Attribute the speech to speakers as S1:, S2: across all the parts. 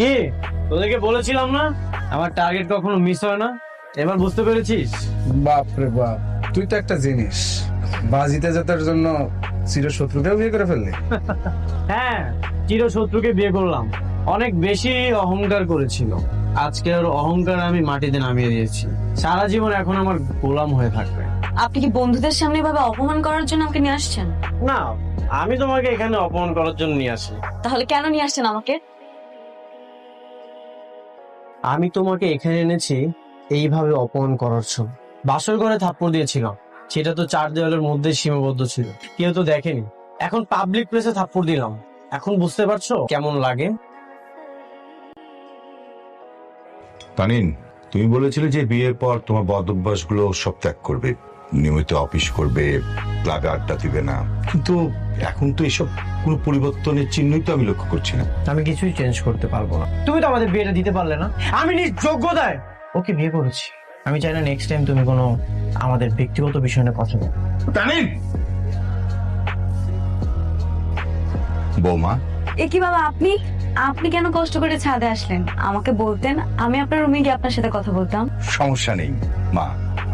S1: কি তোদেরকে বলেছিলাম না আমার টার্গেট কখনো মিস হয় না, এবার বুঝতে পেরেছিস?
S2: বাপ রে বাপ, তুই তো একটা জিনিস, বাজিতে জেতার জন্য চিরশত্রুকেও বিয়ে করে ফেললি।
S1: হ্যাঁ, চিরশত্রুকে বিয়ে করলাম। অনেক বেশি অহংকার করেছিল, আজকে ওর অহংকার আমি মাটিতে নামিয়ে দিয়েছি। সারা জীবন এখন আমার গোলাম হয়ে থাকবে।
S3: আপনি কি বন্ধুদের সামনে এভাবে অপমান করার জন্য আমাকে নিয়ে আসছেন?
S1: না, আমি তোমাকে এখানে অপমান করার জন্য নিয়ে আসি।
S3: তাহলে কেন নিয়ে আসছেন আমাকে?
S1: আমি তোমাকে এখানে এনেছি এইভাবে অপমান করার জন্য। বাসর ঘরে থাপ্পড় দিয়েছিলাম, সেটা তো চার দেওয়ালের মধ্যে সীমাবদ্ধ ছিল, কেউ তো দেখেনি। এখন পাবলিক প্লেসে থাপ্পড় দিলাম, এখন বুঝতে পারছো কেমন লাগে?
S4: তানিন, তুমি বলেছিলে যে বিয়ের পর তোমার বদ অভ্যাসগুলো সব ত্যাগ করবে, নিয়মিত অফিস করবে, ক্লাবে আড্ডা দিবে না, কিন্তু এখন তো এসব কোনো পরিবর্তনের চিহ্নই তো আমি লক্ষ্য করছি না।
S1: আমি কিছুই চেঞ্জ করতে পারবো না। তুমি তো আমাদের বিয়েটা দিতে পারলে না, আমি নিজ যোগ্যতায় ওকে বিয়ে করেছি। আমি চাই না নেক্সট টাইম তুমি কোনো আমাদের ব্যক্তিগত বিষয় নিয়ে কথা বলো।
S4: তানিন, বৌমা,
S3: এ কি বাবা, আপনি আপনি কেন কষ্ট করে ছাদে আসলেন? আমাকে বলতেন, আমি আপনার রুমে গিয়ে আপনার সাথে কথা বলতাম।
S4: সমস্যা নেই মা,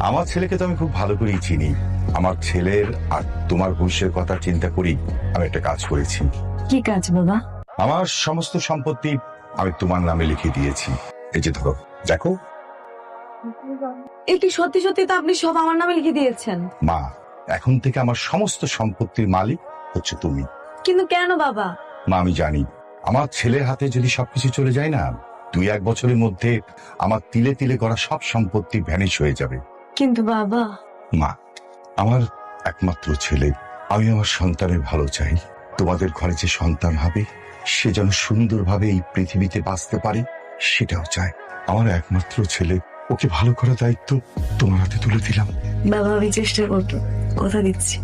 S4: আমার ছেলেকে তো আমি খুব ভালো করেই চিনি। আমার ছেলের আর তোমার ভবিষ্যতের কথা চিন্তা করি আমি একটা কাজ করেছি।
S3: কি কাজ বাবা?
S4: আমার সমস্ত সম্পত্তি আমি তোমার নামে লিখে দিয়েছি। এই যে ধরো, দেখো।
S3: এ কি সত্যি সত্যি তো আপনি সব আমার নামে লিখে দিয়েছেন?
S4: মা, এখন থেকে আমার সমস্ত সম্পত্তির মালিক হচ্ছে তুমি।
S3: কিন্তু কেন বাবা?
S4: মা, আমি জানি আমার ছেলের হাতে যদি সবকিছু চলে যায় না, 2-1 বছরের মধ্যে আমার তিলে তিলে করা সব সম্পত্তি ভ্যানিশ হয়ে যাবে।
S3: কিন্তু বাবা,
S4: মা, আমার একমাত্র ছেলে, আমি আমার সন্তানের ভালো চাই। তোমাদের ঘরে যে সন্তান হবে সে যেন সুন্দরভাবে এই পৃথিবীতে বাঁচতে পারে সেটাও চাই। আমার একমাত্র ছেলে, ওকে ভালো করার দায়িত্ব তোমার হাতে তুলে দিলাম।
S3: বাবা আমি চেষ্টা করব, কথা দিচ্ছি।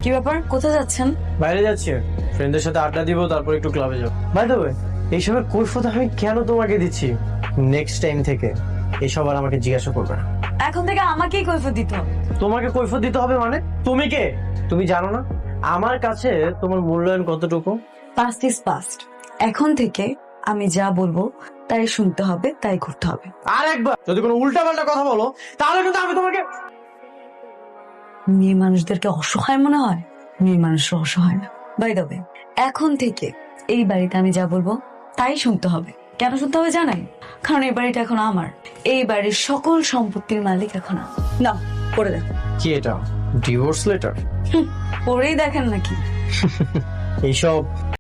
S3: কি ব্যাপার, কোথায় যাচ্ছেন?
S1: বাইরে যাচ্ছি, ফ্রেন্ডদের সাথে আড্ডা দিব, তারপর একটু ক্লাবে যাবো। বাই দ্য ওয়ে, এইসবের কৈফিয়ত আমি কেন তোমাকে দিচ্ছি? নেক্সট টাইম থেকে এসব আর আমাকে জিজ্ঞাসা করবে না।
S3: এখন থেকে আমাকেই কৈফিয়ত দিতে হবে।
S1: তোমাকে কৈফিয়ত দিতে হবে মানে? তুমি কে? তুমি জানো না আমার কাছে তোমার মূল্যায়ন কতটুকু?
S3: Past is past. এখন থেকে আমি যা বলবো তাই শুনতে হবে, তাই করতে হবে।
S1: আর একবার যদি কোনো উল্টাপাল্টা কথা বলো তাহলে কিন্তু আমি তোমাকে...
S3: মেয়ে মানুষদেরকে অসহায় মনে হয়? মেয়ে মানুষরা অসহায় না। বাই দ্য ওয়ে, এখন থেকে এই বাড়িতে আমি যা বলবো তাই শুনতে হবে। কেন শুনতে হবে জানেন? কারণ এই বাড়িটা এখন আমার। এই বাড়ির সকল সম্পত্তির মালিক এখন আমি। না, পড়ে দেখো।
S1: কি এটা, ডিভোর্স লেটার?
S3: পড়েই দেখেন নাকি?
S1: এইসব